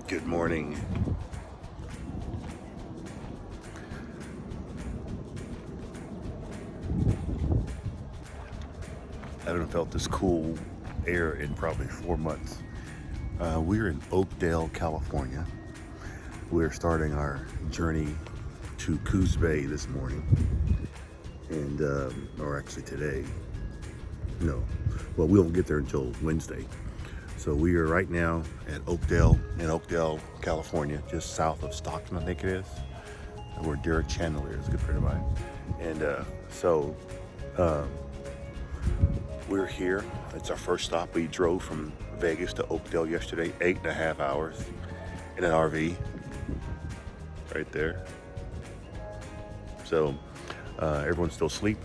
Good morning. I haven't felt this cool air in probably 4 months. We're in Oakdale, California. We're starting our journey to Coos Bay this morning, and or actually today. No, well, we won't get there until Wednesday. So we are right now at Oakdale, in Oakdale, California, just south of Stockton, I think it is, where Derek Chandler is, a good friend of mine. And we're here. It's our first stop. We drove from Vegas to Oakdale yesterday, 8.5 hours in an RV right there. So everyone's still asleep.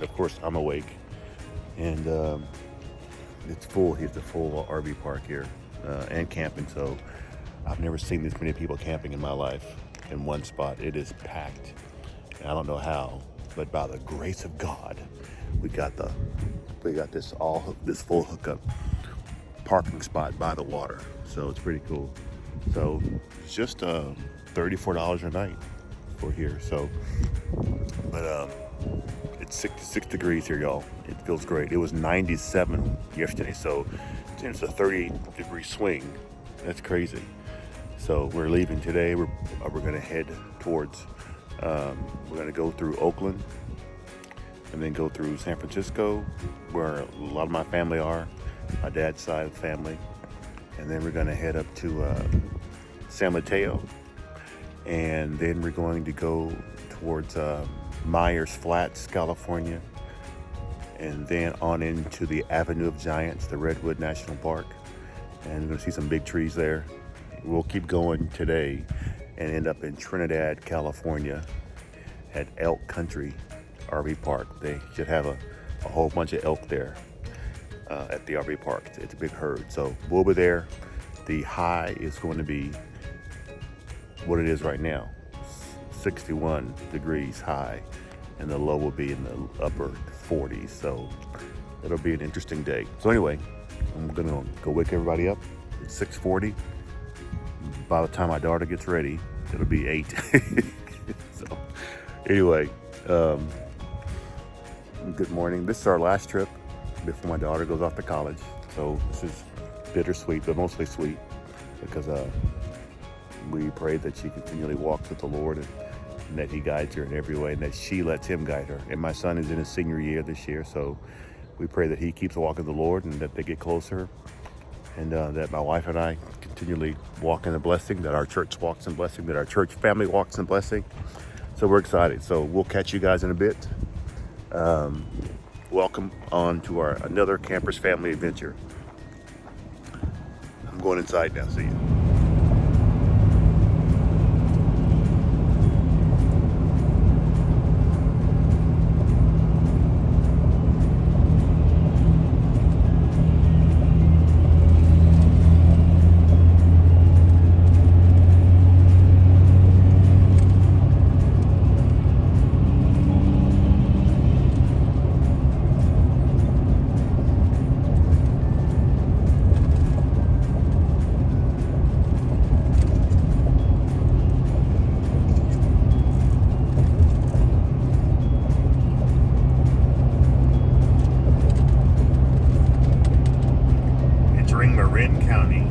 Of course, I'm awake. And it's full. Here's the full RV park here and camping. So I've never seen this many people camping in my life in one spot. It is packed. And I don't know how, but by the grace of God, we got this full hookup parking spot by the water. So it's pretty cool. So it's just $34 a night for here. So, but it's 66 degrees here, y'all. It feels great. It was 97 yesterday, so it's a 30-degree swing. That's crazy. So we're leaving today. We're going to head towards. We're going to go through Oakland, and then go through San Francisco, where a lot of my family are, my dad's side of the family, and then we're going to head up to San Mateo, and then we're going to go towards Myers Flats, California, and then on into the Avenue of Giants, the Redwood National Park, and we're going to see some big trees there. We'll keep going today and end up in Trinidad, California at Elk Country RV Park. They should have a whole bunch of elk there at the RV park. It's a big herd. So we'll be there. The high is going to be what it is right now, 61 degrees high, and the low will be in the upper 40s. So it'll be an interesting day. So anyway, I'm gonna go wake everybody up. It's 6:40. By the time my daughter gets ready, it'll be 8. So anyway, good morning. This is our last trip before my daughter goes off to college. So this is bittersweet, but mostly sweet, because we pray that she continually walks with the Lord, and that he guides her in every way, and that she lets him guide her. And my son is in his senior year this year, so we pray that he keeps walking with the Lord, and that they get closer, and that my wife and I continually walk in the blessing, that our church walks in blessing, that our church family walks in blessing. So we're excited. So we'll catch you guys in a bit. Welcome on to our another Campers Family adventure. I'm going inside now. See you. Entering Marin County.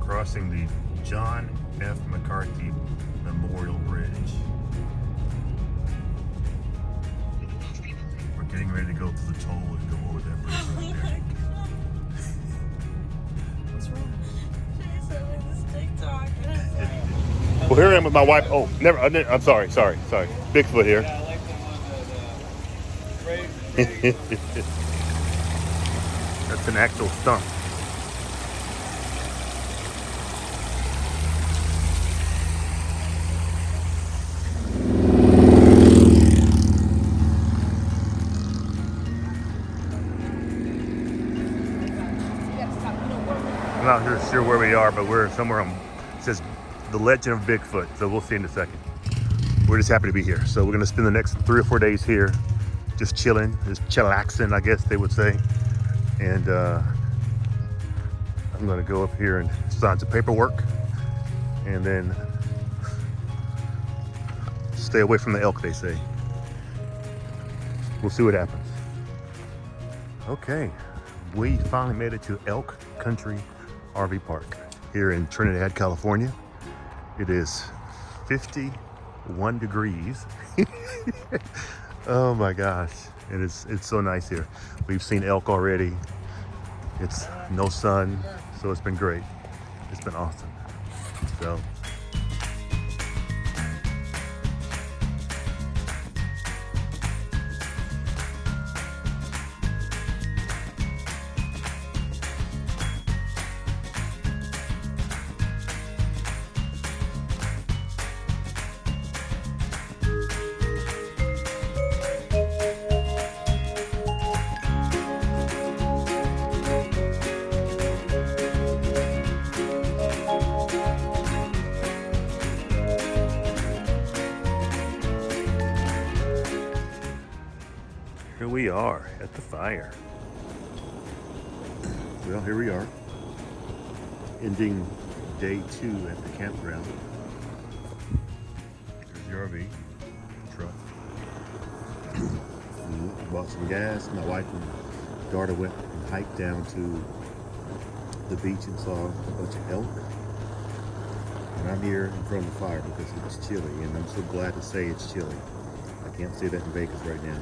Crossing the John F. McCarthy Memorial Bridge. We're getting ready to go through the toll and go over that bridge right there. What's wrong? Jason, this TikTok. Well, here I am with my wife. Oh, never. I'm sorry. Bigfoot here. Yeah, I like the one that That's an actual stump. I'm not sure where we are, but we're somewhere on, it says The Legend of Bigfoot, so we'll see in a second. We're just happy to be here. So we're gonna spend the next 3 or 4 days here, just chilling, just chillaxing, I guess they would say. And I'm gonna go up here and sign some paperwork, and then stay away from the elk, they say. We'll see what happens. Okay, we finally made it to Elk Country RV Park here in Trinidad, California. It is 51 degrees. Oh my gosh, and it's so nice here. We've seen elk already. It's no sun, so it's been great. It's been awesome. So here we are at the fire. Well, here we are, ending day 2 at the campground. There's the RV truck. Bought some gas. My wife and daughter went and hiked down to the beach and saw a bunch of elk. And I'm here in front of the fire because it's chilly, and I'm so glad to say it's chilly. I can't say that in Vegas right now.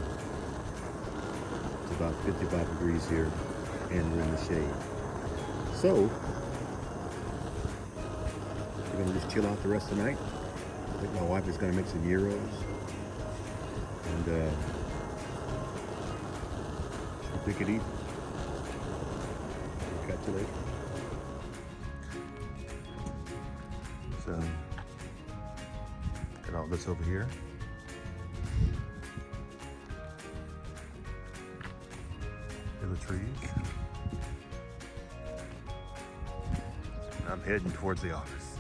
It's about 55 degrees here, and we're in the shade. So, we're gonna just chill out the rest of the night. I think my wife is gonna make some gyros, and she'll take it easy. Catch you later. So, got all this over here. The trees. I'm heading towards the office.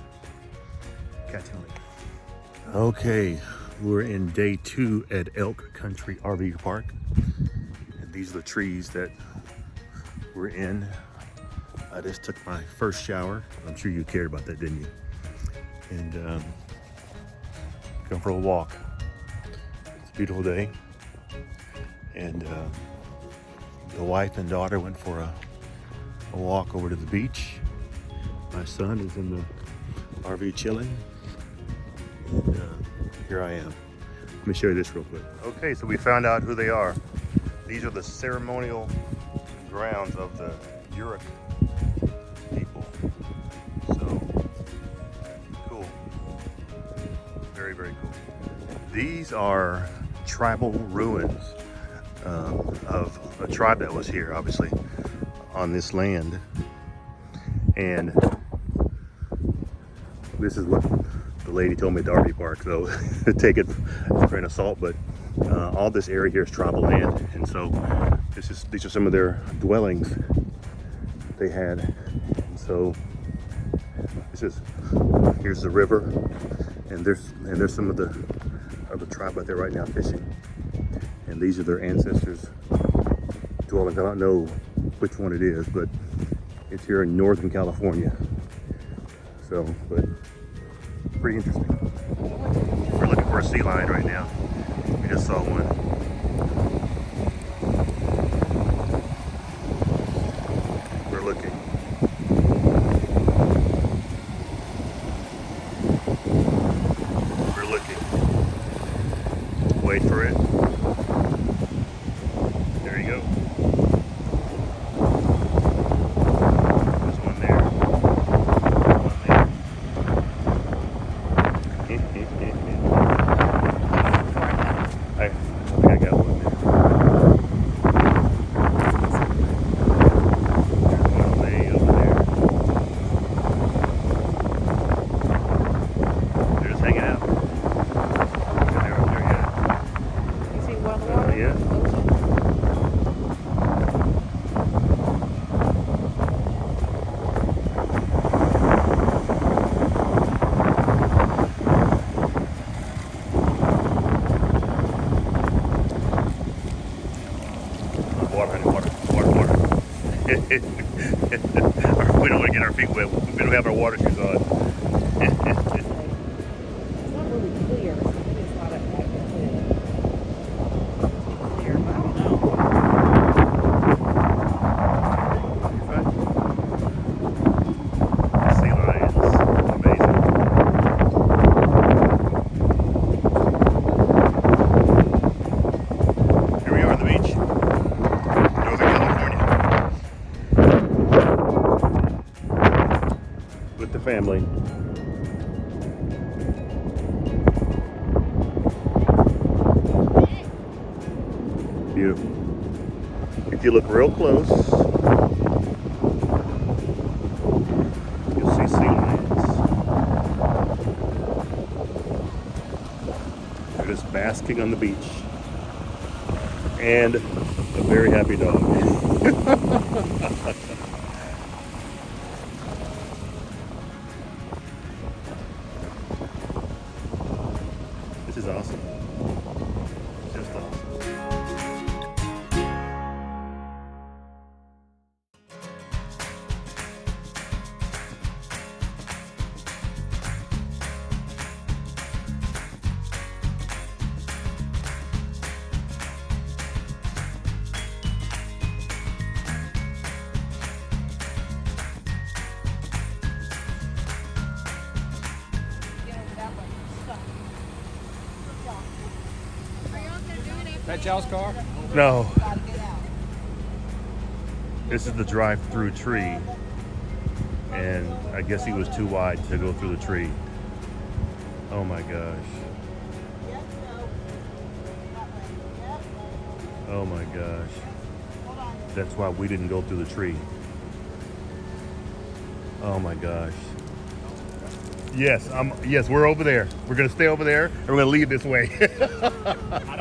Catch you later. Okay, we're in day 2 at Elk Country RV Park. And these are the trees that we're in. I just took my first shower. I'm sure you cared about that, didn't you? And going for a walk. It's a beautiful day. And the wife and daughter went for a walk over to the beach. My son is in the RV chilling. And here I am. Let me show you this real quick. Okay, so we found out who they are. These are the ceremonial grounds of the Yurok people. So, cool. Very, very cool. These are tribal ruins of a tribe that was here, obviously, on this land. And this is what the lady told me at the RV park, so take it with a grain of salt, but all this area here is tribal land, and so these are some of their dwellings they had. And so here's the river, and there's some of the tribe out there right now fishing. And these are their ancestors' dwellings. I don't know which one it is, but it's here in Northern California. So, but pretty interesting. We're looking for a sea lion right now. We just saw one. We're looking. We're looking. Wait for it. There you go. There's one there. One there. I think I got one there. There's one on the We don't want to get our feet wet. We don't have our water shoes on. It's not really clear, so maybe it's not that clear. Clear? I don't know. Sea lions. Amazing. Here we are on the beach. Northern California. With the family. Beautiful. If you look real close, you'll see sea lions. They're just basking on the beach. And a very happy dog. This is awesome. Just awesome. That y'all's car? No. This is the drive-through tree. And I guess he was too wide to go through the tree. Oh my gosh. Oh my gosh. That's why we didn't go through the tree. Oh my gosh. Yes, we're over there. We're gonna stay over there and we're gonna leave this way.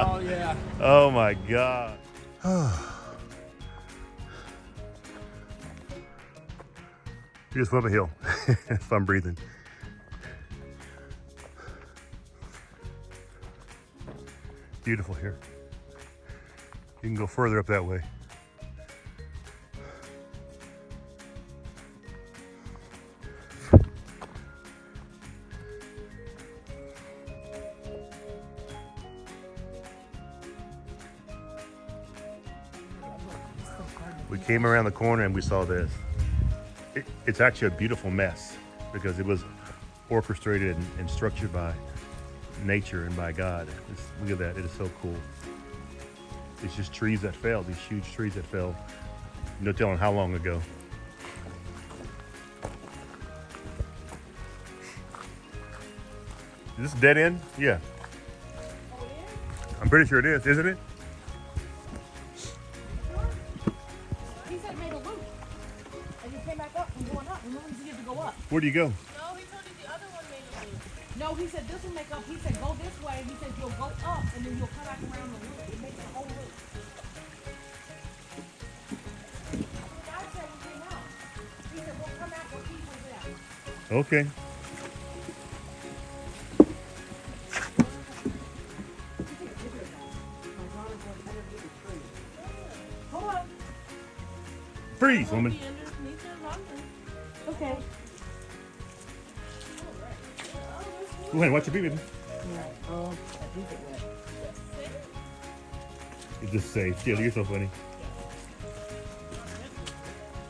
Oh, yeah. Oh my God. You just went up a hill. If I'm breathing. Beautiful here. You can go further up that way. We came around the corner and we saw this. It's actually a beautiful mess because it was orchestrated and structured by nature and by God. Look at that, it is so cool. It's just trees that fell, these huge trees that fell. No telling how long ago. Is this a dead end? Yeah. I'm pretty sure it is, isn't it? He said it made a loop. And you came back up and going up. Remember, he said you had to go up. Where do you go? No, he told you the other one made a loop. No, he said this will make up. He said go this way. He said you'll go up and then you'll come back around the loop. It makes a whole loop. The guy said we came out. He said we'll come out where he was at. Okay. Hold on. Freeze, woman. Be underneath the laundry. Okay. Go ahead, watch your feet, baby. Oh, It's just safe. Yeah, you're so funny.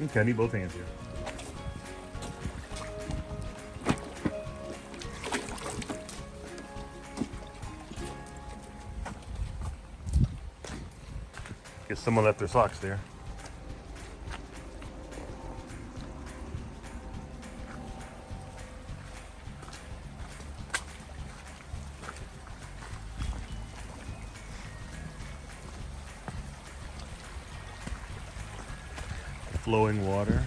Okay, I need both hands here. Guess someone left their socks there. Flowing water.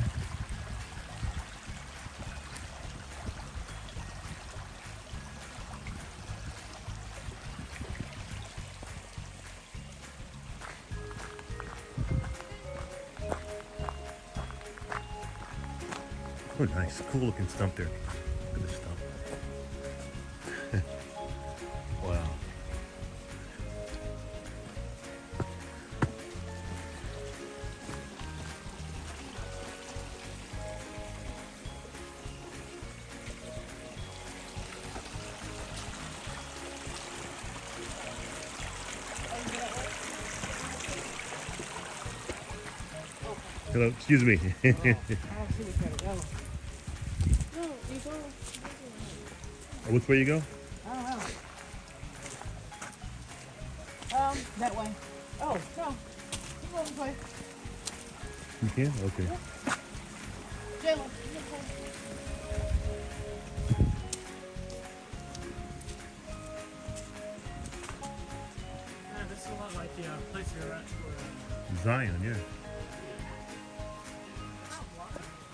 Oh, nice, cool looking stump there. Look at this stump. Wow. Hello, excuse me. I don't see what's better yellow. No, you go. Which way you go? I don't know. That way. Oh, no. You go this way. You can? Okay. Jayla, Yeah, this is a lot like the place you're at for Zion, yeah.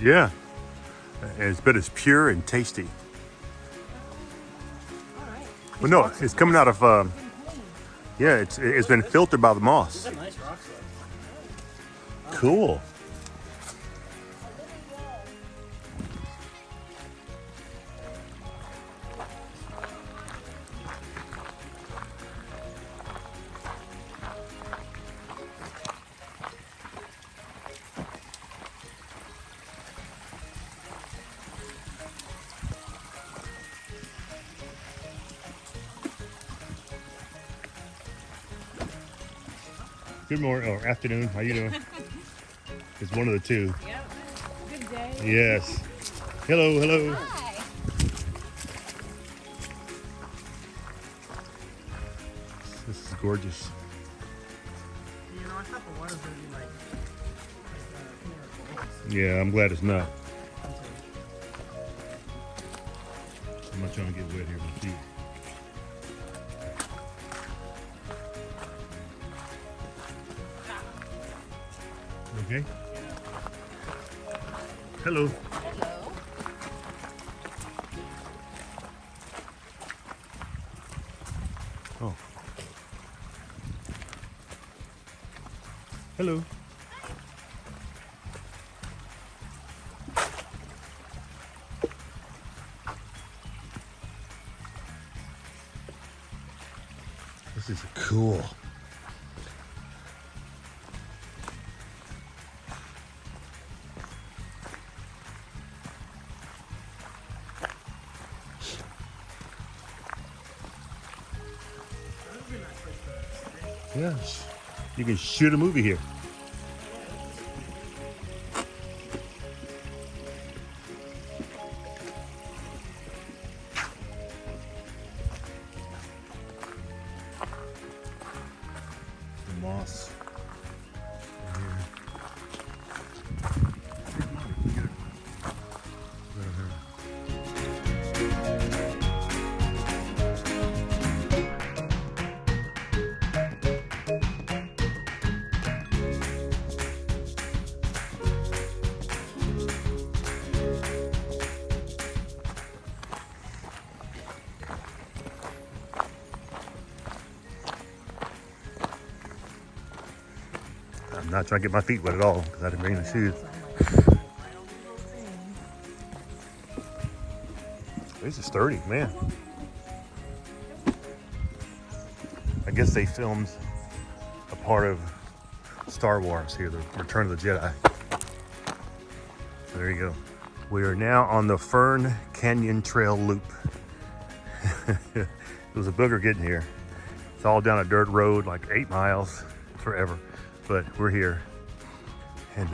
Yeah. But it's pure and tasty. But no, it's coming out of, yeah, it's been filtered by the moss. These are nice rocks though. Cool. Good morning or afternoon. How you doing? It's one of the two. Yep. Good day. Yes. Hello, hello. Hi. This is gorgeous. You know, I thought the water's gonna be like Canary Falls. Yeah, I'm glad it's not. I'm not trying to get wet here with my feet. Okay. Hello. Hello. Oh. Hello. This is cool. Yes. You can shoot a movie here. The moss. Right here. Right here. I'm not trying to get my feet wet at all because I didn't bring the shoes. This is sturdy, man. I guess they filmed a part of Star Wars here, the Return of the Jedi. So there you go. We are now on the Fern Canyon Trail Loop. It was a booger getting here. It's all down a dirt road, like 8 miles, forever. But we're here, and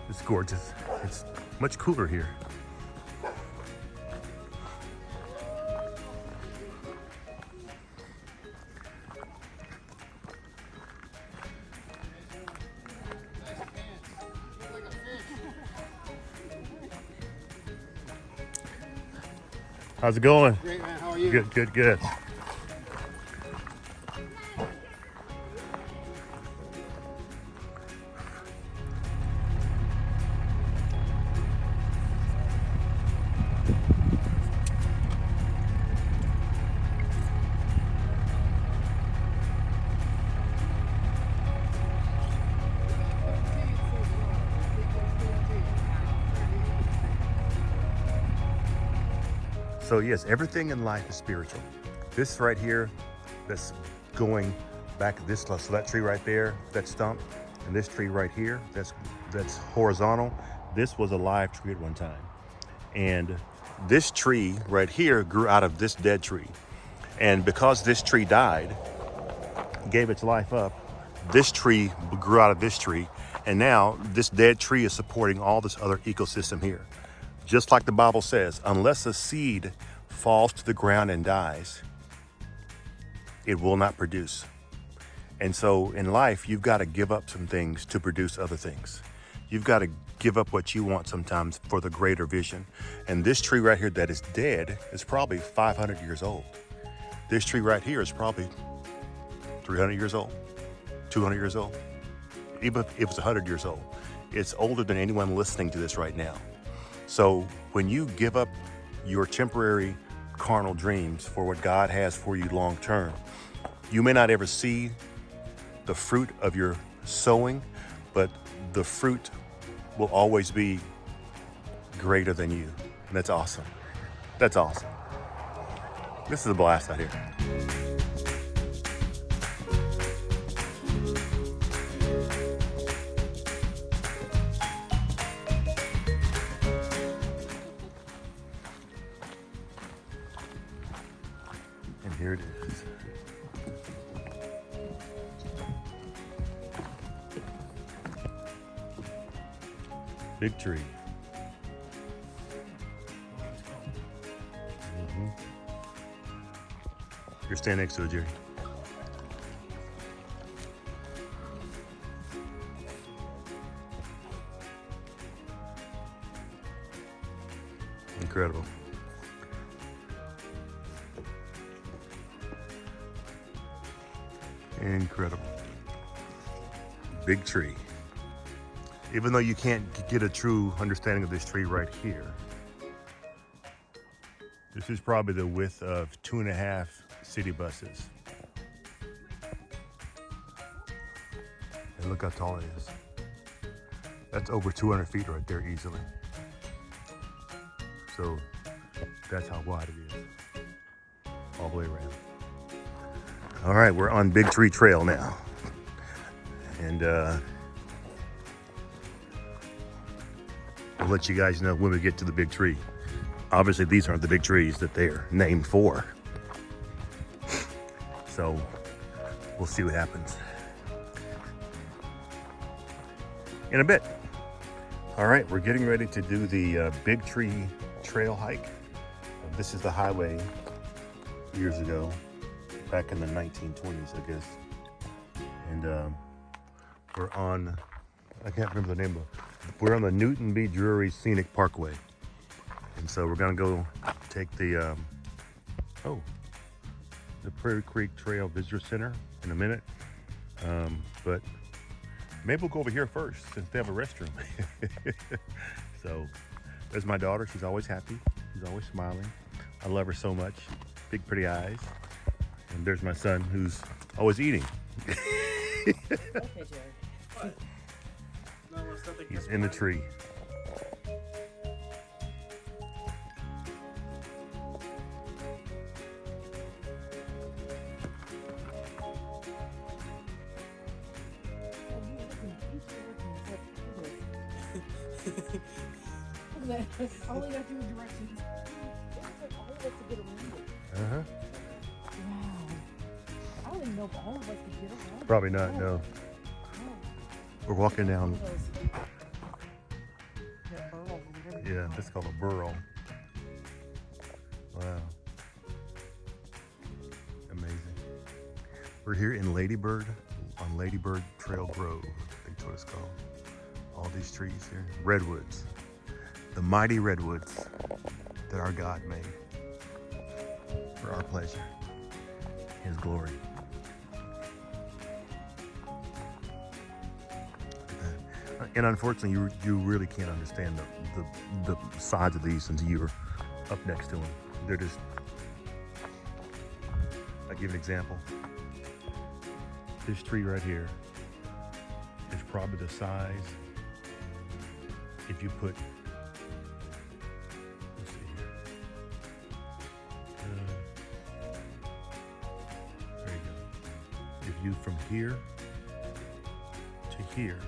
it's gorgeous. It's much cooler here. How's it going? Great, man. How are you? Good, good, good. So yes, everything in life is spiritual. This right here, that's going back this close. So that tree right there, that stump, and this tree right here, that's horizontal. This was a live tree at one time. And this tree right here grew out of this dead tree. And because this tree died, gave its life up, this tree grew out of this tree, And now this dead tree is supporting all this other ecosystem here. Just like the Bible says, unless a seed falls to the ground and dies, it will not produce. And so in life, you've got to give up some things to produce other things. You've got to give up what you want sometimes for the greater vision. And this tree right here that is dead is probably 500 years old. This tree right here is probably 300 years old, 200 years old. Even if it's 100 years old, it's older than anyone listening to this right now. So when you give up your temporary carnal dreams for what God has for you long term, you may not ever see the fruit of your sowing, but the fruit will always be greater than you. And that's awesome. That's awesome. This is a blast out here. And here it is. Big tree. You're standing next to it, Jerry. Incredible. Incredible. Big tree. Even though you can't get a true understanding of this tree right here, this is probably the width of 2.5 city buses. And look how tall it is. That's over 200 feet right there easily. So that's how wide it is, all the way around. All right, we're on Big Tree Trail now. And I'll let you guys know when we get to the big tree. Obviously, these aren't the big trees that they're named for. So we'll see what happens in a bit. All right, we're getting ready to do the Big Tree Trail hike. This is the highway years ago, back in the 1920s, I guess. And we're on, I can't remember the name of it. We're on the Newton B. Drury Scenic Parkway. And so we're gonna go take the Prairie Creek Trail Visitor Center in a minute. But maybe we'll go over here first since they have a restroom. So there's my daughter. She's always happy. She's always smiling. I love her so much. Big pretty eyes. And there's my son who's always eating. Okay, Jerry. He's in the tree. All we got to do is directions. All of us to get around it. Uh-huh. Wow. I don't even know if all of us could get around it. Probably not, no. We're walking down. Yeah, that's called a burrow. Wow. Amazing. We're here in Ladybird, on Ladybird Trail Grove. I think that's what it's called. All these trees here. Redwoods. The mighty redwoods that our God made for our pleasure, His glory. And unfortunately, you really can't understand the size of these until you're up next to them. They're just, I'll give you an example. This tree right here is probably the size if you put, let's see here. There you go. If you from here to here,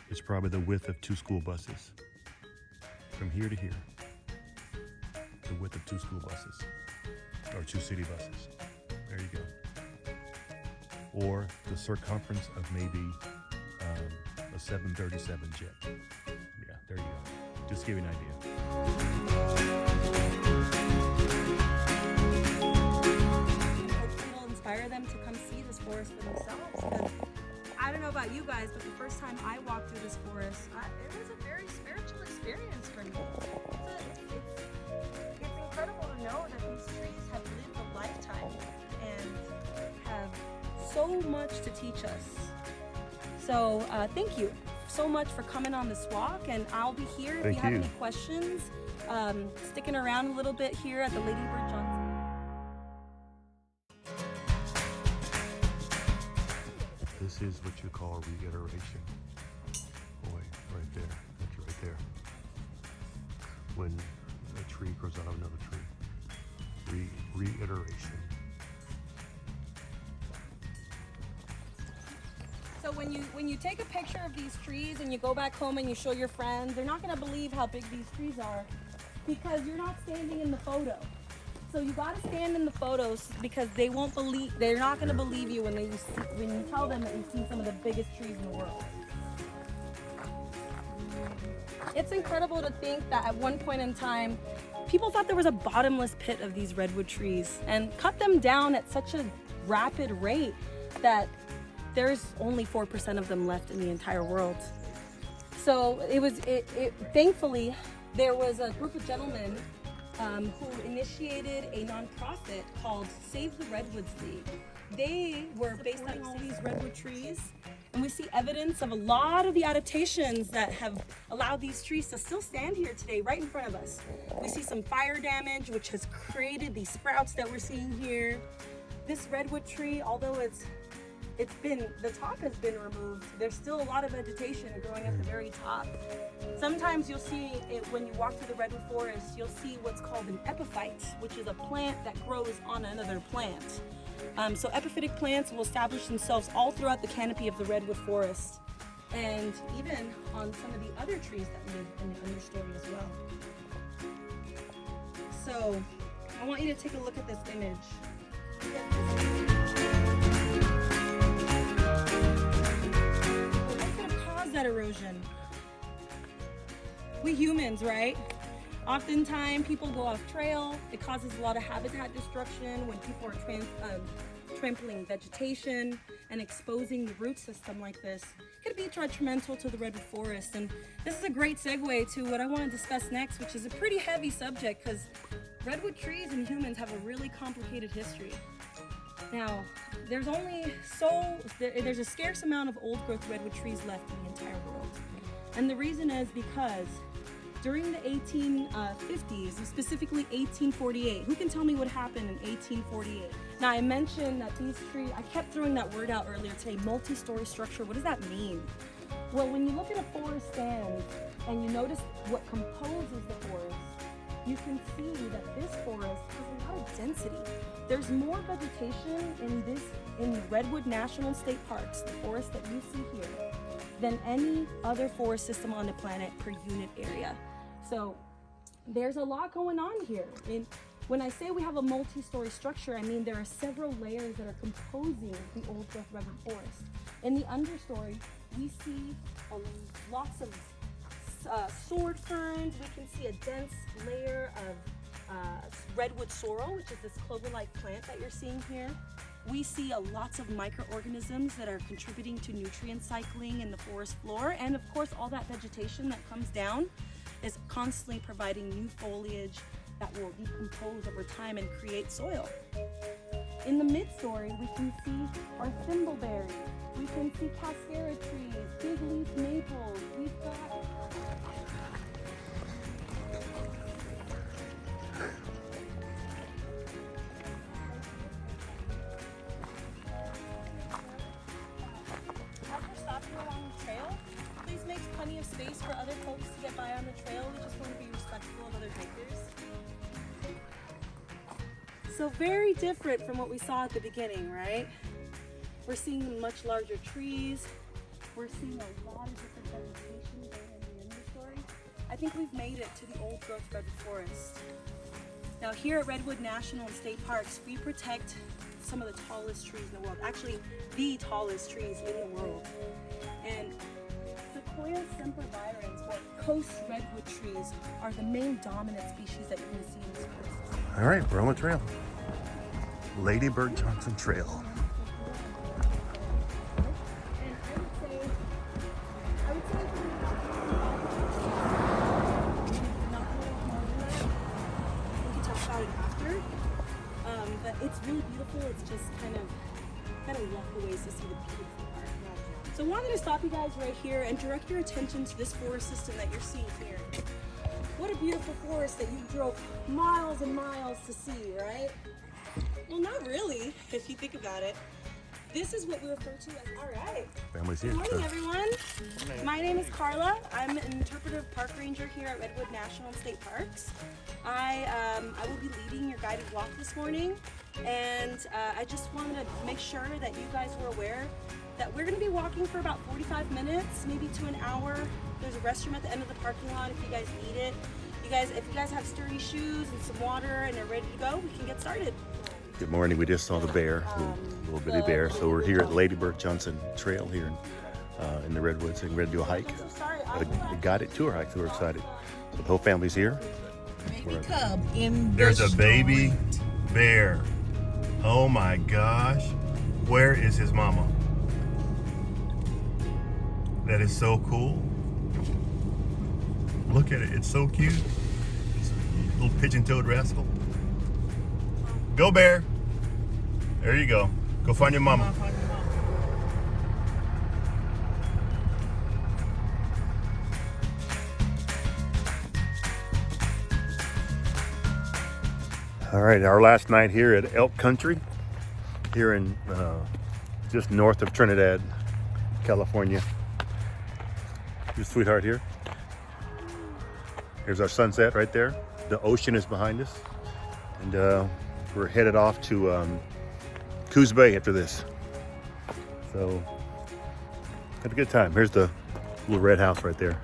it's probably the width of 2 school buses. From here to here, the width of 2 school buses, or 2 city buses. There you go. or the circumference of maybe a 737 jet. Yeah, there you go. Just give you an idea. Hopefully it'll inspire them to come see this forest for themselves. 'Cause I don't know about you guys, but the first time I walked through this forest, it was a very spiritual experience for me. It's incredible to know that these trees have lived a lifetime and have so much to teach us. So thank you so much for coming on this walk, and I'll be here if Thank you have you. any questions. Sticking around a little bit here at the Lady Bird Johnson. This is what you call reiteration. Boy, right there. That's right there. When a tree grows out of another tree. Reiteration. So when you take a picture of these trees and you go back home and you show your friends, they're not going to believe how big these trees are because you're not standing in the photo. So you got to stand in the photos because they're not going to believe you when you tell them that you've seen some of the biggest trees in the world. It's incredible to think that at one point in time, people thought there was a bottomless pit of these redwood trees and cut them down at such a rapid rate that there's only 4% of them left in the entire world. So thankfully, there was a group of gentlemen who initiated a nonprofit called Save the Redwoods League. They were based on all these redwood trees, and we see evidence of a lot of the adaptations that have allowed these trees to still stand here today, right in front of us. We see some fire damage, which has created these sprouts that we're seeing here. This redwood tree, although the top has been removed, there's still a lot of vegetation growing at the very top. Sometimes you'll see it when you walk through the redwood forest, you'll see what's called an epiphyte, which is a plant that grows on another plant. So epiphytic plants will establish themselves all throughout the canopy of the redwood forest, and even on some of the other trees that live in the understory as well. So I want you to take a look at this image. What could have caused that erosion? We humans, right? Oftentimes people go off trail. It causes a lot of habitat destruction when people are trampling vegetation and exposing the root system like this. It could be detrimental to the redwood forest. And this is a great segue to what I want to discuss next, which is a pretty heavy subject because redwood trees and humans have a really complicated history. Now, there's a scarce amount of old growth redwood trees left in the entire world. And the reason is because during the 1850s, specifically 1848, who can tell me what happened in 1848? Now, I mentioned that these trees, I kept throwing that word out earlier today, multi-story structure. What does that mean? Well, when you look at a forest stand and you notice what composes the forest, you can see that this forest has a lot of density. There's more vegetation in the Redwood National State Parks, the forest that you see here, than any other forest system on the planet per unit area. So there's a lot going on here. And when I say we have a multi-story structure, I mean there are several layers that are composing the old growth redwood forest. In the understory, we see lots of sword ferns. We can see a dense layer of redwood sorrel, which is this clover-like plant that you're seeing here. We see lots of microorganisms that are contributing to nutrient cycling in the forest floor. And of course, all that vegetation that comes down is constantly providing new foliage that will decompose over time and create soil. In the mid-story, we can see our thimbleberry. We can see cascara trees, big leaf maples. We've got along the trail. Please make plenty of space for other folks to get by on the trail. We just want to be respectful of other hikers. So very different from what we saw at the beginning, right? We're seeing much larger trees. We're seeing a lot of different vegetation going in the understory. I think we've made it to the old growth redwood forest. Now here at Redwood National and State Parks, we protect some of the tallest trees in the world. Actually, the tallest trees in the world. And Sequoia sempervirens, or coast redwood trees, are the main dominant species that you're going to see in this forest. All right, we're on the trail. Lady Bird Johnson Trail. And I would say we can talk about it after. But it's really beautiful. It's just kind of walk a ways to see the beautiful part. So I wanted to stop you guys right here and direct your attention to this forest system that you're seeing here. What a beautiful forest that you drove miles and miles to see, right? Well, not really, if you think about it. This is what we refer to as, all right. Family's here. Good morning, everyone. My name is Carla. I'm an interpretive park ranger here at Redwood National and State Parks. I will be leading your guided walk this morning, and I just wanted to make sure that you guys were aware that we're going to be walking for about 45 minutes, maybe to an hour. There's a restroom at the end of the parking lot if you guys need it. If you guys have sturdy shoes and some water and are ready to go, we can get started. Good morning. We just saw the bear, little bitty bear. So we're here at Lady Bird Johnson Trail here in the Redwoods, and we're ready to do a hike. A guided tour hike, so we're excited. So the whole family's here. Baby cub in There's the a baby bear. Oh my gosh. Where is his mama? That is so cool. Look at it. It's so cute. It's a little pigeon-toed rascal. Go, bear. There you go. Go find your mama. All right, our last night here at Elk Country, here in just north of Trinidad, California. Your sweetheart here. Here's our sunset right there. The ocean is behind us, and we're headed off to Coos Bay after this. So, have a good time. Here's the little red house right there.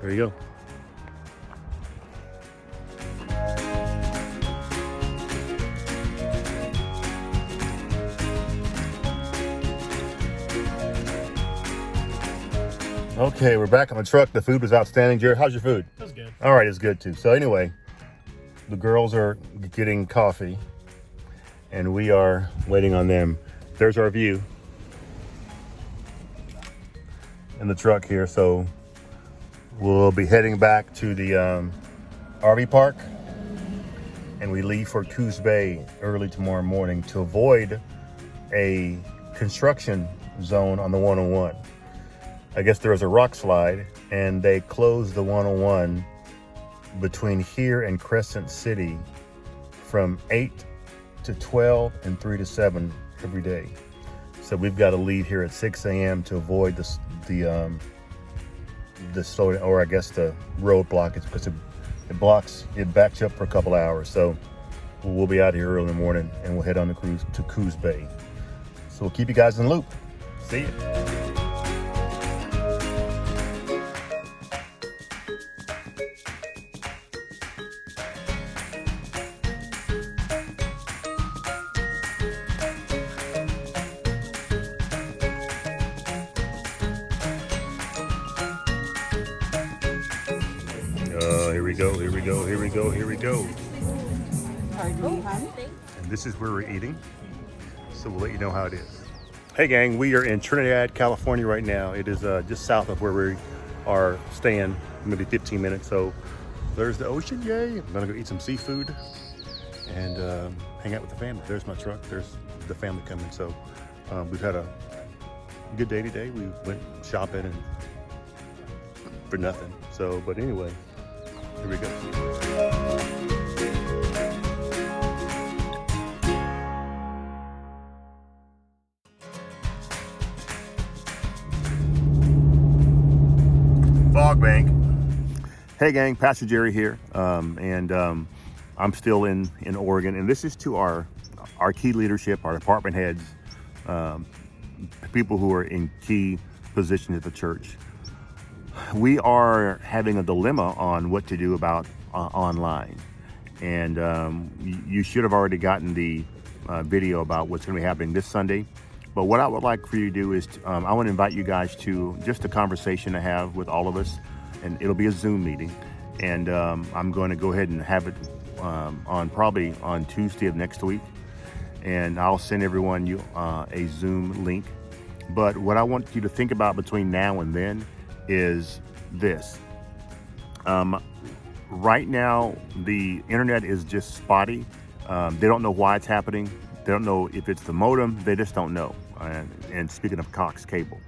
There you go. Okay, we're back on the truck. The food was outstanding. Jared, how's your food? That was good. All right, it's good too. So anyway, the girls are getting coffee and we are waiting on them. There's our view in the truck here. So we'll be heading back to the RV park, and we leave for Coos Bay early tomorrow morning to avoid a construction zone on the 101. I guess there was a rock slide and they closed the 101 between here and Crescent City from 8 to 12 and 3 to 7 every day. So we've got to leave here at 6 a.m. to avoid the slow, or I guess the road blockage, because it backs you up for a couple hours. So we'll be out here early in the morning and we'll head on the cruise to Coos Bay. So we'll keep you guys in the loop. See you. Here we go. And this is where we're eating. So we'll let you know how it is. Hey gang, we are in Trinidad, California right now. It is just south of where we are staying, maybe 15 minutes. So there's the ocean, yay. I'm gonna go eat some seafood and hang out with the family. There's my truck, there's the family coming. So we've had a good day today. We went shopping and for nothing. So, but anyway, here we go. Fog Bank. Hey gang, Pastor Jerry here, and I'm still in Oregon, and this is to our key leadership, our department heads, people who are in key positions at the church. We are having a dilemma on what to do about online, And you should have already gotten the video about what's going to be happening this Sunday. But what I would like for you to do is I want to invite you guys to just a conversation to have with all of us, and it'll be a Zoom meeting. And I'm going to go ahead and have it on probably on Tuesday of next week, and I'll send everyone a Zoom link. But what I want you to think about between now and then is this. Right now, the internet is just spotty. They don't know why it's happening. They don't know if it's the modem. They just don't know. And speaking of Cox Cable.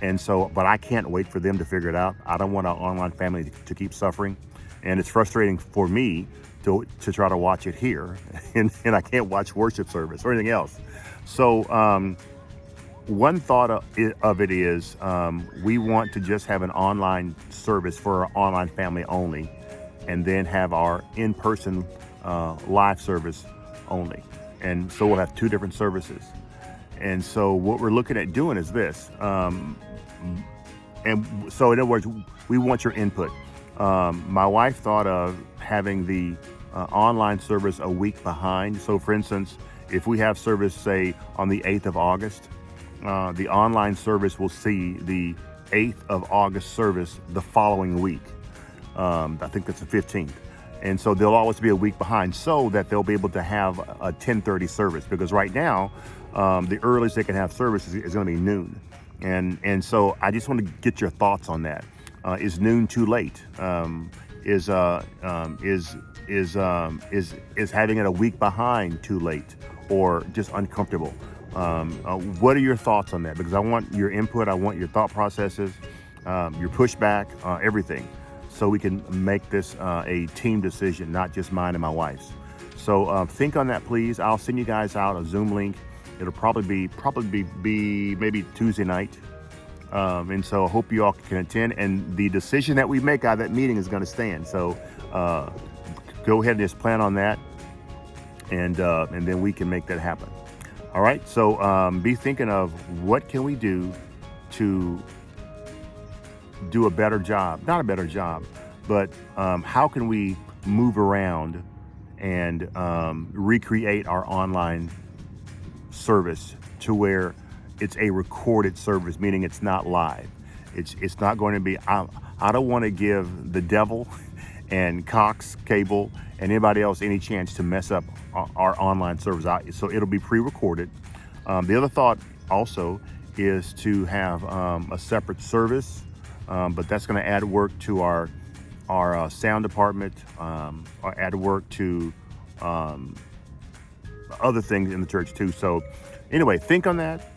And so, but I can't wait for them to figure it out. I don't want our online family to keep suffering. And it's frustrating for me to try to watch it here. And I can't watch worship service or anything else. So one thought of it is we want to just have an online service for our online family only, and then have our in-person live service only. And so we'll have two different services. And so what we're looking at doing is this. And so in other words, we want your input. My wife thought of having the online service a week behind. So for instance, if we have service, say, on the 8th of August, the online service will see the 8th of August service the following week. I think that's the 15th. And so they'll always be a week behind so that they'll be able to have a 10:30 service, because right now, the earliest they can have service is going to be noon. And so I just want to get your thoughts on that. Is noon too late? Is having it a week behind too late, or just uncomfortable? What are your thoughts on that? Because I want your input. I want your thought processes, your pushback, everything, so we can make this a team decision, not just mine and my wife's. So think on that, please. I'll send you guys out a Zoom link. It'll probably be maybe Tuesday night. And so I hope you all can attend, and the decision that we make out of that meeting is going to stand. So go ahead and just plan on that, and then we can make that happen. All right. So be thinking of what can we do to do a better job, not a better job, but how can we move around and recreate our online service to where it's a recorded service, meaning it's not live. It's not going to be, I don't want to give the devil and Cox Cable and anybody else any chance to mess up our online service. So it'll be pre-recorded. The other thought also is to have a separate service, but that's going to add work to our sound department, or add work to other things in the church too. So anyway, think on that.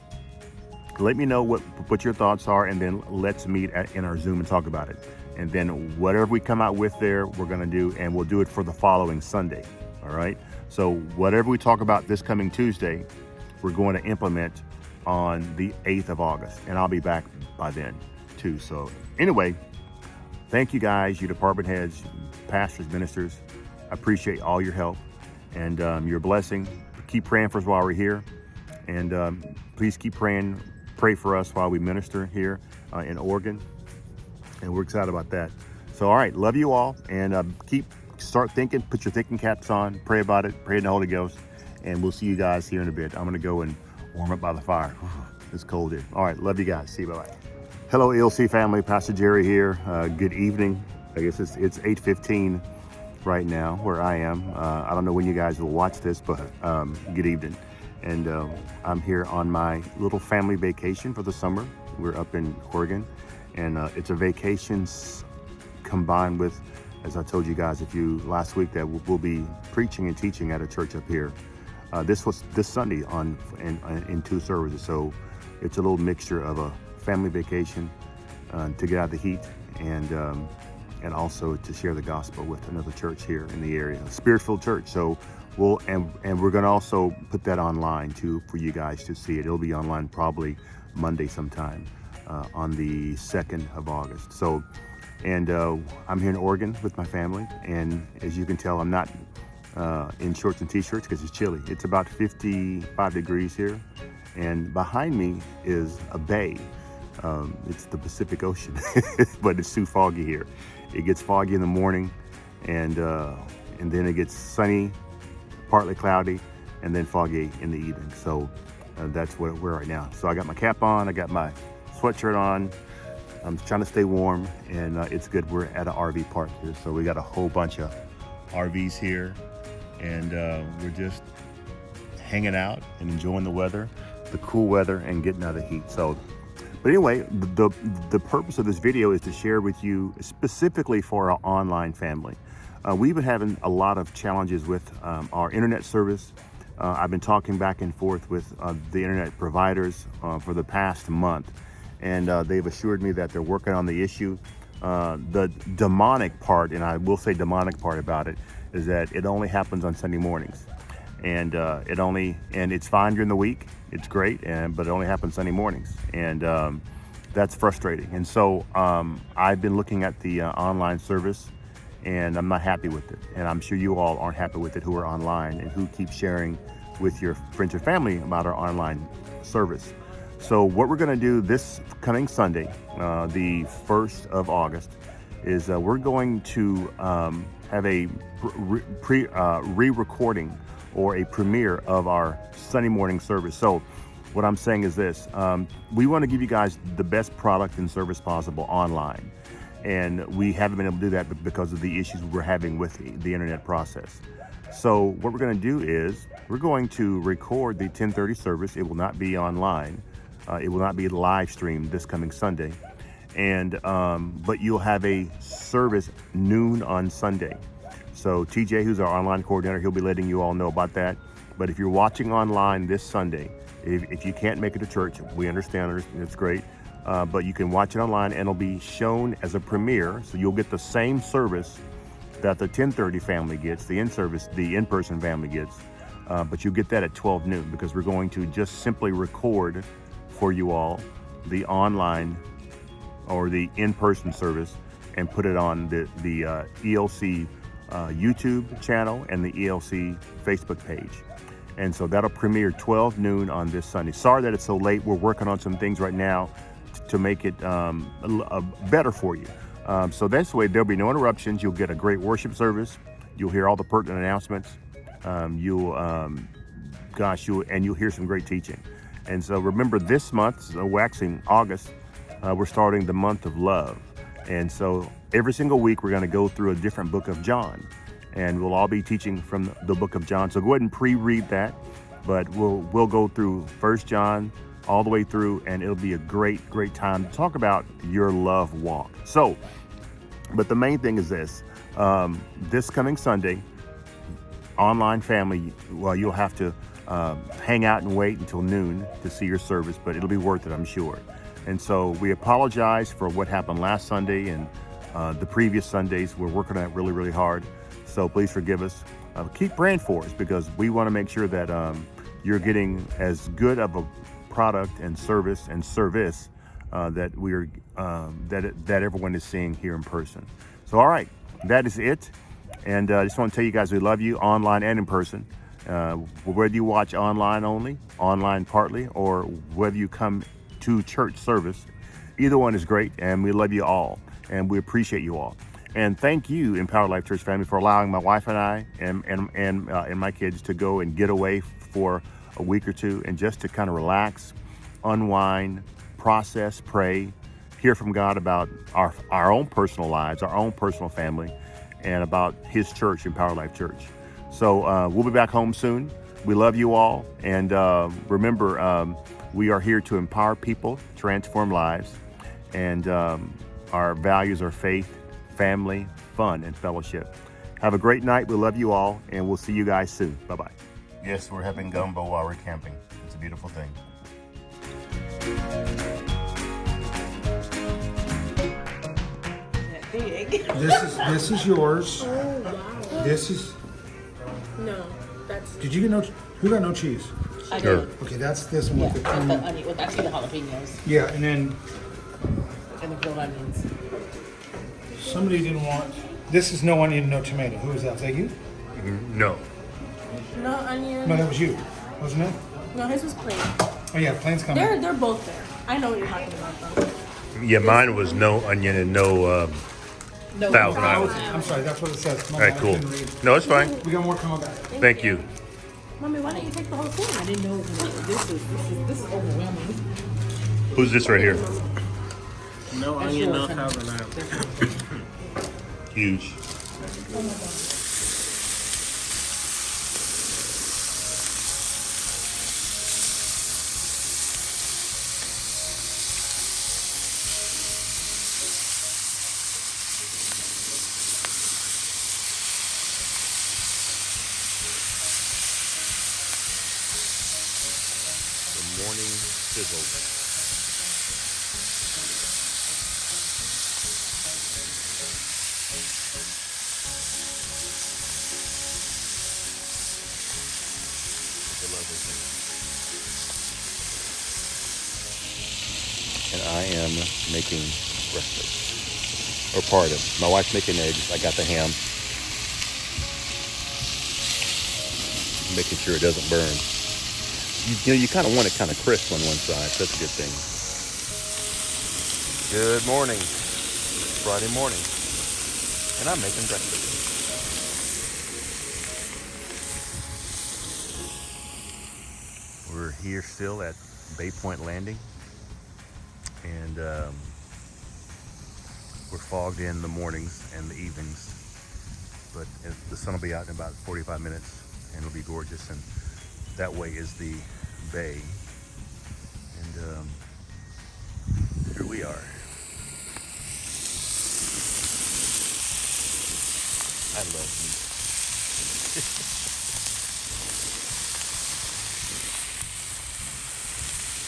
Let me know what your thoughts are, and then let's meet in our Zoom and talk about it. And then whatever we come out with there, we're going to do, and we'll do it for the following Sunday. All right. So whatever we talk about this coming Tuesday, we're going to implement on the 8th of August, and I'll be back by then too. So anyway, thank you guys, you department heads, pastors, ministers. I appreciate all your help and your blessing. Keep praying for us while we're here, and please keep praying. Pray for us while we minister here in Oregon, and we're excited about that. So, all right, love you all, and start thinking. Put your thinking caps on. Pray about it. Pray in the Holy Ghost, and we'll see you guys here in a bit. I'm gonna go and warm up by the fire. It's cold here. All right, love you guys. See you. Bye bye. Hello, ELC family. Pastor Jerry here. Good evening. I guess it's 8:15 right now where I am. I don't know when you guys will watch this, but good evening. And I'm here on my little family vacation for the summer. We're up in Oregon, and it's a vacation combined with, as I told you guys last week, that we'll be preaching and teaching at a church up here. This was this Sunday in two services, so it's a little mixture of a family vacation to get out of the heat, and also to share the gospel with another church here in the area, a Spirit-filled church. So we're going to also put that online too for you guys to see it. It'll be online probably Monday sometime on the 2nd of August. So, and I'm here in Oregon with my family, and as you can tell, I'm not in shorts and t-shirts because it's chilly. It's about 55 degrees here, and behind me is a bay. It's the Pacific Ocean, but it's too foggy here. It gets foggy in the morning, and and then it gets sunny, partly cloudy, and then foggy in the evening. So that's where we're right now. So I got my cap on, I got my sweatshirt on. I'm trying to stay warm, and it's good. We're at an RV park here, so we got a whole bunch of RVs here, and we're just hanging out and enjoying the weather, the cool weather, and getting out of the heat. So, but anyway, the purpose of this video is to share with you specifically for our online family. We've been having a lot of challenges with our internet service. I've been talking back and forth with the internet providers for the past month, and they've assured me that they're working on the issue. The demonic part, and I will say demonic part about it, is that it only happens on Sunday mornings, and it's fine during the week. It's great, but it only happens Sunday mornings, and that's frustrating. And so I've been looking at the online service, and I'm not happy with it. And I'm sure you all aren't happy with it who are online and who keep sharing with your friends or family about our online service. So what we're going to do this coming Sunday, the 1st of August, is we're going to have a re-recording or a premiere of our Sunday morning service. So what I'm saying is this, we want to give you guys the best product and service possible online. And we haven't been able to do that because of the issues we're having with the internet process. So what we're going to do is we're going to record the 10:30 service. It will not be online. It will not be live streamed this coming Sunday. And but you'll have a service noon on Sunday. So TJ, who's our online coordinator, he'll be letting you all know about that. But if you're watching online this Sunday, if you can't make it to church, we understand, it's great. But you can watch it online, and it'll be shown as a premiere. So you'll get the same service that the 10:30 family gets, the in-person family gets. But you get that at 12 noon because we're going to just simply record for you all the online or the in-person service and put it on the ELC YouTube channel and the ELC Facebook page. And so that'll premiere 12 noon on this Sunday. Sorry that it's so late. We're working on some things right now to make it better for you. So that's the way there'll be no interruptions. You'll get a great worship service. You'll hear all the pertinent announcements. You'll hear some great teaching. And so remember, this month, waxing August, we're starting the month of love. And so every single week we're going to go through a different book of John, and we'll all be teaching from the book of John. So go ahead and pre-read that, but we'll go through 1 John all the way through, and it'll be a great time to talk about your love walk. So, but the main thing is this, this coming Sunday, online family, well, you'll have to hang out and wait until noon to see your service, but it'll be worth it, I'm sure. And so we apologize for what happened last Sunday and the previous Sundays. We're working on it really hard. So please forgive us. Keep praying for us because we want to make sure that you're getting as good of a product and service that we're that everyone is seeing here in person. So all right, that is it. And I just want to tell you guys we love you online and in person. Whether you watch online only, online partly, or whether you come to church service, either one is great, and we love you all, and we appreciate you all. And thank you, Empowered Life Church family, for allowing my wife and I and my kids to go and get away for a week or two and just to kind of relax, unwind, process, pray, hear from God about our own personal lives, our own personal family, and about His church, Empowered Life Church. So we'll be back home soon. We love you all, and remember, we are here to empower people, transform lives, and our values are faith, family, fun, and fellowship. Have a great night. We love you all, and we'll see you guys soon. Bye-bye. Yes, we're having gumbo while we're camping. It's a beautiful thing. That big. This is yours. Oh, wow. This is. No, that's... Did you get no? Who got no cheese? I Sure. did. Okay, that's this one Yeah, with the with the cream. onion, with actually the jalapenos Yeah, and then and the grilled onions. somebody didn't want. This is no onion, no tomato. Who was that? Was that you? No. No onion. No, that was you, wasn't it? No, his was plain. Oh yeah, plane's coming. They're both there. I know what you're talking about though. Yeah, mine was no onion and no 1,000 hours. I'm sorry, that's what it says. All right, cool. No, it's fine. We got more coming back. Thank you. Mommy, why don't you take the whole thing? I didn't know this is overwhelming. Who's this right here? No onion, no carbonara. Huge. The morning sizzle. And I am making breakfast, or part of it. My wife's making eggs. I got the ham. Making sure it doesn't burn. You know, you kind of want it kind of crisp on one side. So that's a good thing. Good morning. Friday morning. And I'm making breakfast. We're here still at Bay Point Landing. And we're fogged in the mornings and the evenings. But the sun will be out in about 45 minutes and it'll be gorgeous. And that way is the bay. And here we are. I love you.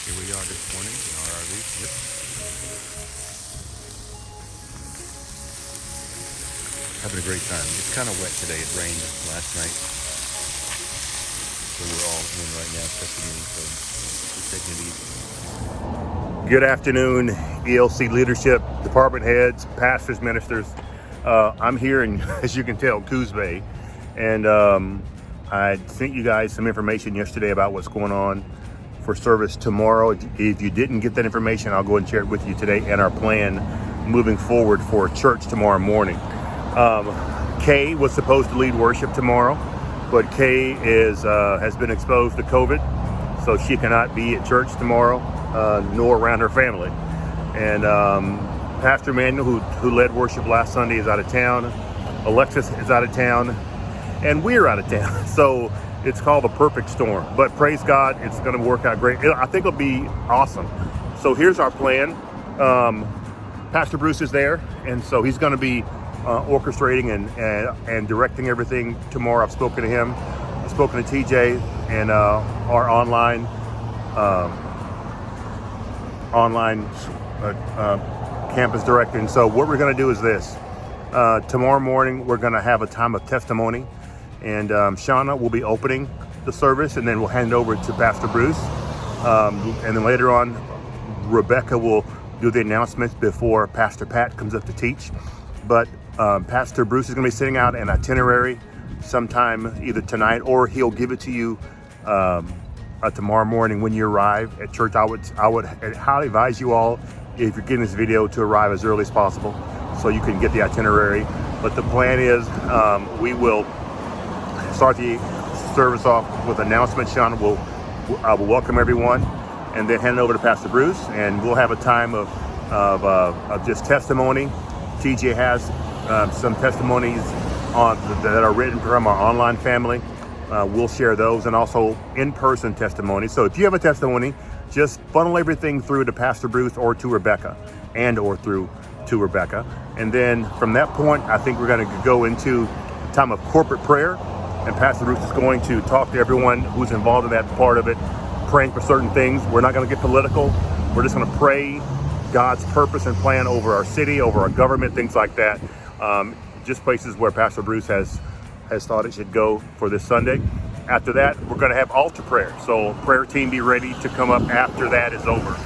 Here we are this morning in our RV. Yep. Having a great time. It's kind of wet today. It rained last night. So we're all in right now, especially me. So we're taking it easy. Good afternoon, ELC leadership, department heads, pastors, ministers. I'm here in, as you can tell, Coos Bay. And I sent you guys some information yesterday about what's going on for service tomorrow. If you didn't get that information, I'll go and share it with you today and our plan moving forward for church tomorrow morning. Kay was supposed to lead worship tomorrow, but Kay has been exposed to COVID, so she cannot be at church tomorrow, nor around her family. And Pastor Manuel, who led worship last Sunday, is out of town. Alexis is out of town, and we're out of town. So it's called the perfect storm. But praise God, it's going to work out great. I think it'll be awesome. So here's our plan. Pastor Bruce is there, and so he's going to be orchestrating and directing everything tomorrow. I've spoken to him. I've spoken to TJ and our online campus director. And so what we're going to do is this. Tomorrow morning, we're going to have a time of testimony. And Shauna will be opening the service, and then we'll hand it over to Pastor Bruce. And then later on, Rebecca will do the announcements before Pastor Pat comes up to teach. But Pastor Bruce is going to be sending out an itinerary sometime either tonight, or he'll give it to you tomorrow morning when you arrive at church. I would highly advise you all, if you're getting this video, to arrive as early as possible so you can get the itinerary. But the plan is we will start the service off with announcements. Sean will welcome everyone, and then hand it over to Pastor Bruce, and we'll have a time of just testimony. TJ has some testimonies that are written from our online family. We'll share those, and also in-person testimonies. So if you have a testimony, just funnel everything through to Pastor Bruce or to Rebecca, to Rebecca. And then from that point, I think we're going to go into a time of corporate prayer. And Pastor Bruce is going to talk to everyone who's involved in that part of it, praying for certain things. We're not going to get political. We're just going to pray God's purpose and plan over our city, over our government, things like that. Just places where Pastor Bruce has thought it should go for this Sunday. After that, we're going to have altar prayer. So prayer team, be ready to come up after that is over.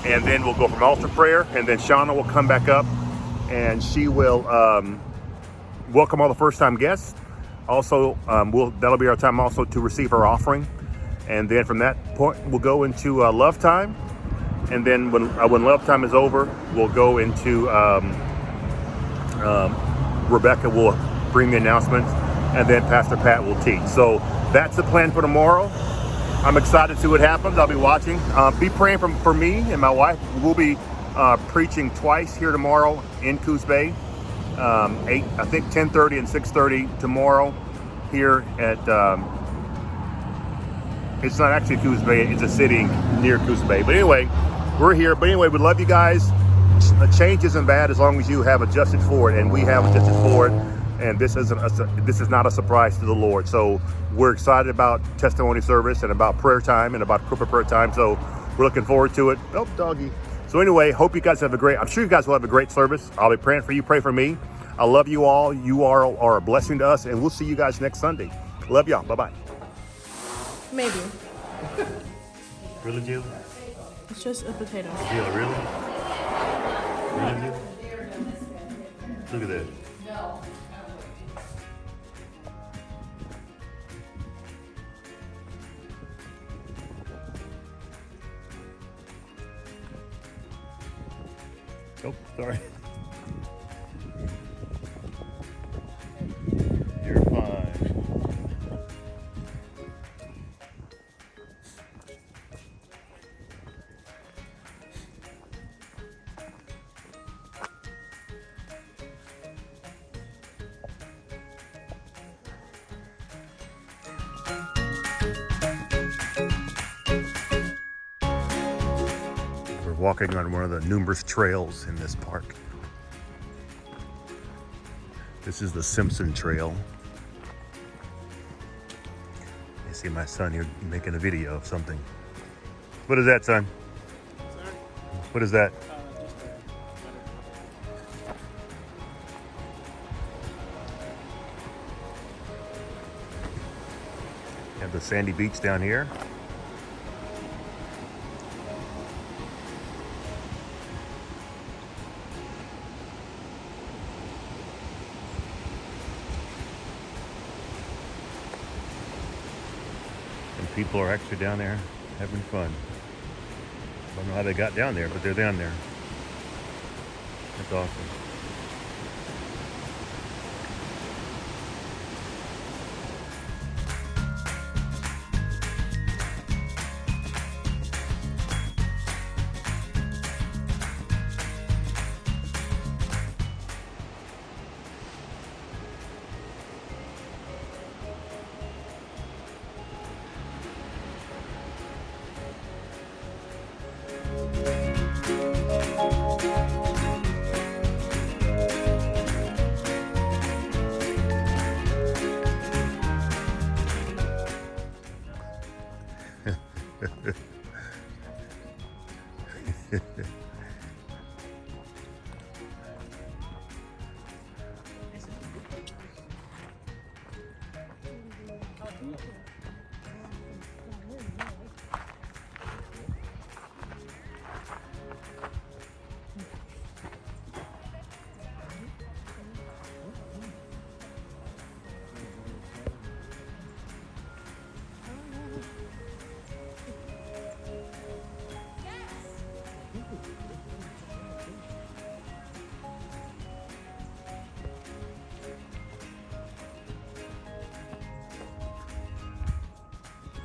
And then we'll go from altar prayer, and then Shauna will come back up, and she will welcome all the first-time guests. Also, that'll be our time also to receive our offering. And then from that point, we'll go into love time. And then when love time is over, we'll go into Rebecca will bring the announcements, and then Pastor Pat will teach. So that's the plan for tomorrow. I'm excited to see what happens. I'll be watching. Be praying for me and my wife. We'll be preaching twice here tomorrow in Coos Bay. 10:30 and 6:30 tomorrow here at, it's not actually Coos Bay, it's a city near Coos Bay. But anyway, we're here. But anyway, we love you guys. Change isn't bad as long as you have adjusted for it, and we have adjusted for it. And this is not a surprise to the Lord. So we're excited about testimony service and about prayer time and about corporate prayer time. So we're looking forward to it. Oh, doggy. So anyway, hope you guys have I'm sure you guys will have a great service. I'll be praying for you. Pray for me. I love you all. You are a blessing to us, and we'll see you guys next Sunday. Love y'all. Bye-bye. Maybe. Really, Jill? It's just a potato. Jill, really? Really, Jill? Look at that. Oh, sorry. You're fine. We're walking on one of the numerous trails in this park. This is the Simpson Trail. You see my son here making a video of something. What is that, son? What is that? Have the sandy beach down here. People are actually down there having fun. I don't know how they got down there, but they're down there. That's awesome.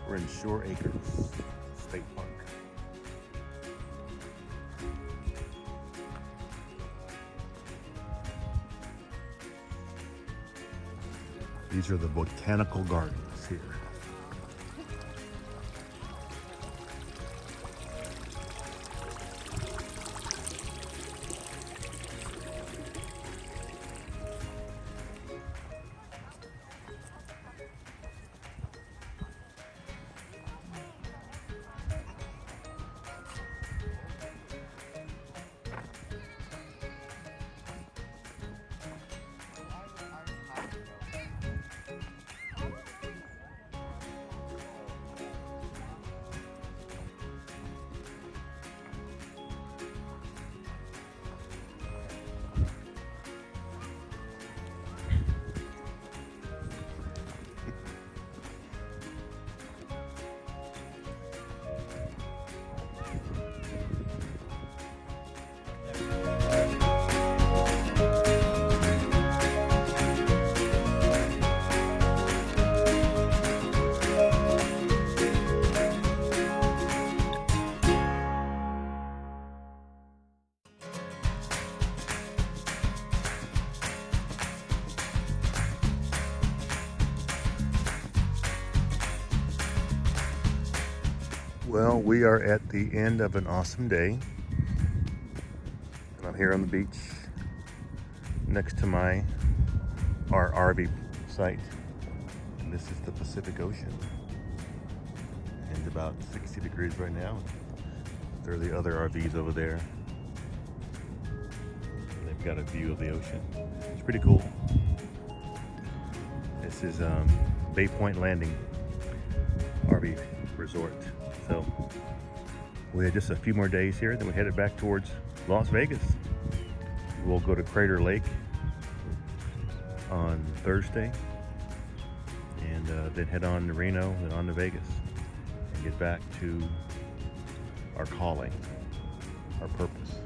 We're in Shore Acres State Park. These are the botanical gardens here. Well, we are at the end of an awesome day. And I'm here on the beach next to our RV site. And this is the Pacific Ocean. And it's about 60 degrees right now. There are the other RVs over there. And they've got a view of the ocean. It's pretty cool. This is Bay Point Landing RV Resort. So we had just a few more days here, then we headed back towards Las Vegas. We'll go to Crater Lake on Thursday, and then head on to Reno, then on to Vegas, and get back to our calling, our purpose.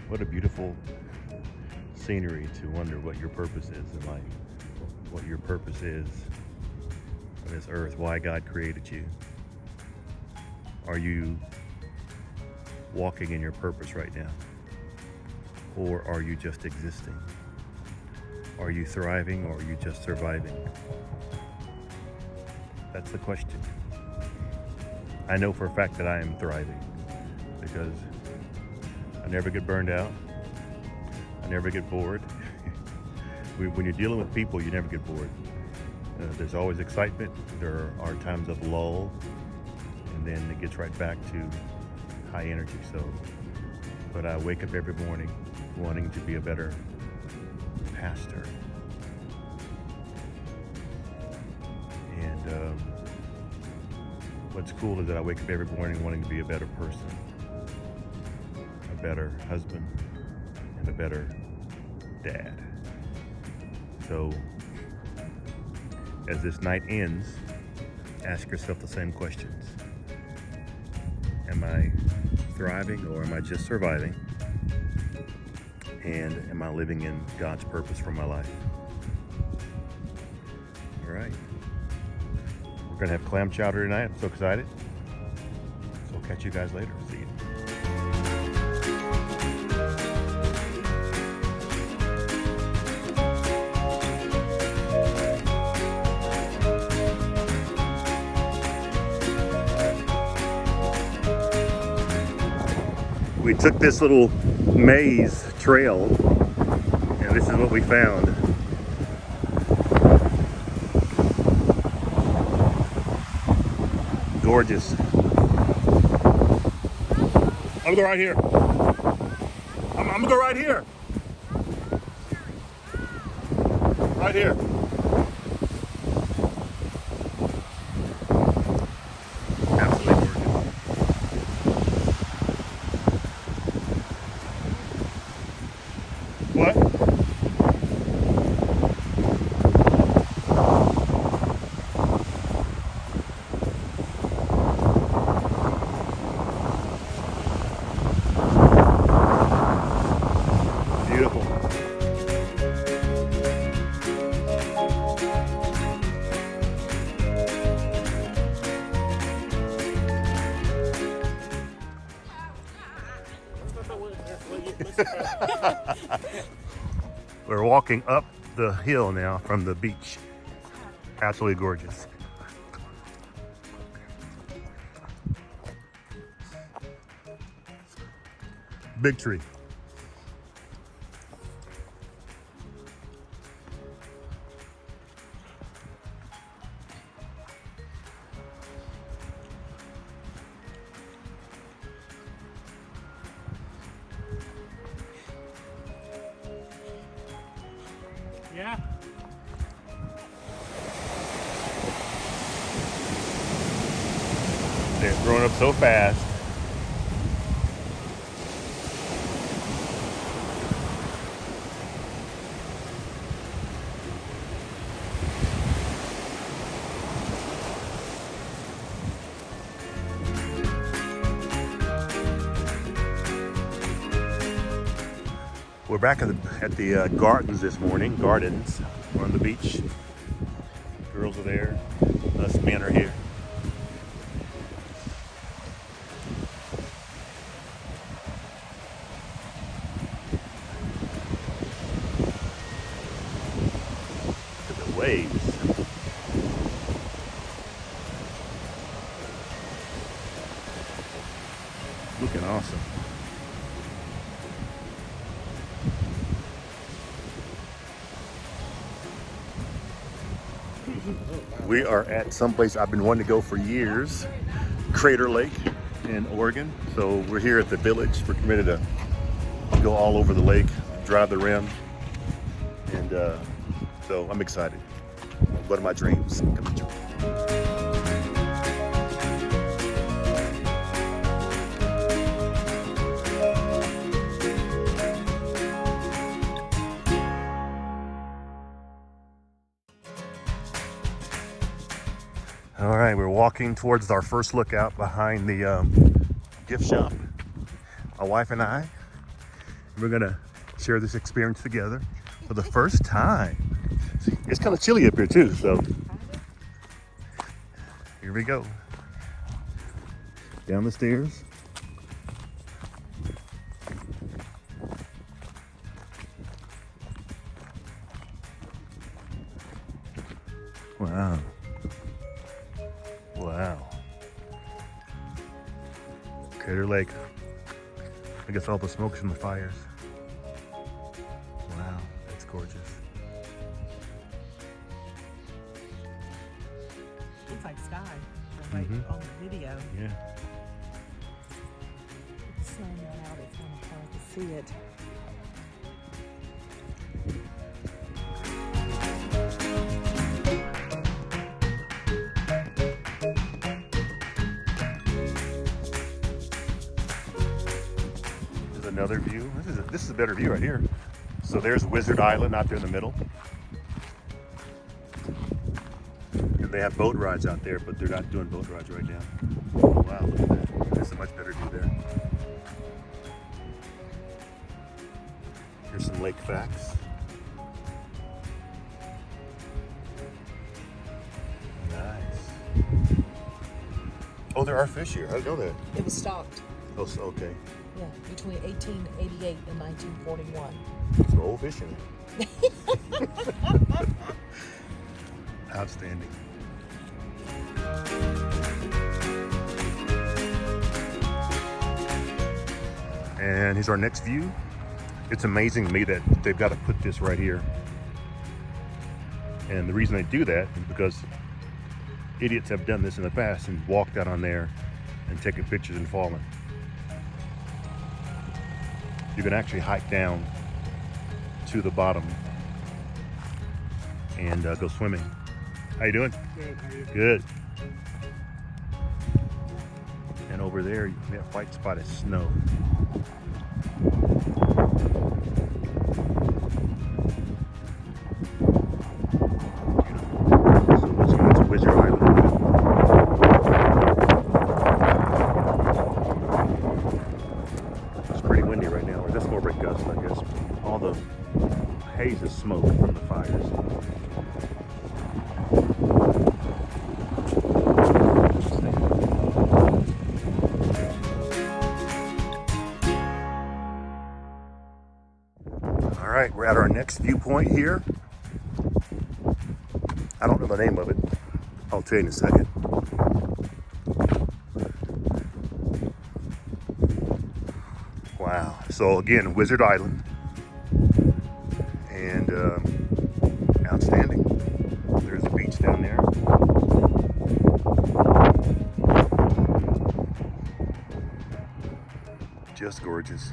What a beautiful scenery to wonder what your purpose is in life, what your purpose is on this earth, why God created you. Are you walking in your purpose right now? Or are you just existing? Are you thriving or are you just surviving? That's the question. I know for a fact that I am thriving because I never get burned out. I never get bored. When you're dealing with people, you never get bored. There's always excitement. There are times of lull, and then it gets right back to high energy. But I wake up every morning wanting to be a better pastor. And what's cool is that I wake up every morning wanting to be a better person, a better husband, and a better dad. So as this night ends, ask yourself the same questions. Am I thriving or am I just surviving? And am I living in God's purpose for my life? All right. We're gonna have clam chowder tonight. I'm so excited. So I'll catch you guys later. See you. We took this little maze trail, and this is what we found. Gorgeous. I'm gonna go right here. I'm gonna go right here. Right here. Absolutely gorgeous. What? Beautiful. We're walking up the hill now from the beach. Absolutely gorgeous. Big tree. Yeah. They're growing up so fast. We're back at the gardens this morning. Gardens. We're on the beach. Girls are there. Us men are here. Look at the waves. We are at someplace I've been wanting to go for years, Crater Lake in Oregon. So we're here at the village. We're committed to go all over the lake, drive the rim, and so I'm excited. One of my dreams come true. All right, we're walking towards our first lookout behind the gift shop. My wife and I, we're gonna share this experience together for the first time. It's kind of chilly up here too, so here we go. Down the stairs. Wow. Wow. Crater Lake. I guess all the smoke's from the fires. Wow, that's gorgeous. Looks like sky, like on the video. Yeah. With the sun out, it's kind of hard to see it. There's another view. This is a better view right here. So there's Wizard Island out there in the middle. And they have boat rides out there, but they're not doing boat rides right now. Oh, wow, look at that. That's a much better view there. Here's some lake facts. Nice. Oh, there are fish here. I didn't know that. It was stocked, Oh, so, okay. yeah, between 1888 and 1941. So old fishing. Outstanding. And here's our next view. It's amazing to me that they've got to put this right here. And the reason they do that is because idiots have done this in the past and walked out on there and taken pictures and fallen. You can actually hike down to the bottom and go swimming. How you doing? Good. How are you? Good. And over there, that white spot is snow. So once you get to Wizard Island. It's pretty windy right now, or that's more of a gust, I guess. All the haze is smoke from the fires. All right, we're at our next viewpoint here. I don't know the name of it. I'll tell you in a second. Wow. So again, Wizard Island. And outstanding. There's a beach down there. Just gorgeous.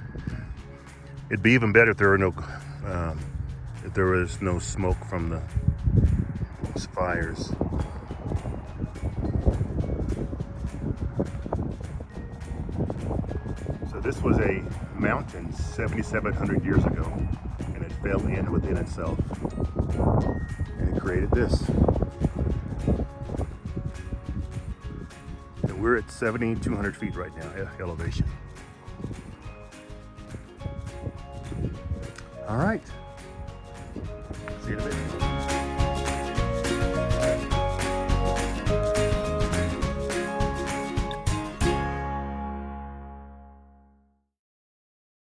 It'd be even better if there was no smoke from the fires. So this was a mountain 7,700 years ago, and it fell in within itself, and it created this. And we're at 7,200 feet right now, elevation. All right. See you in a bit.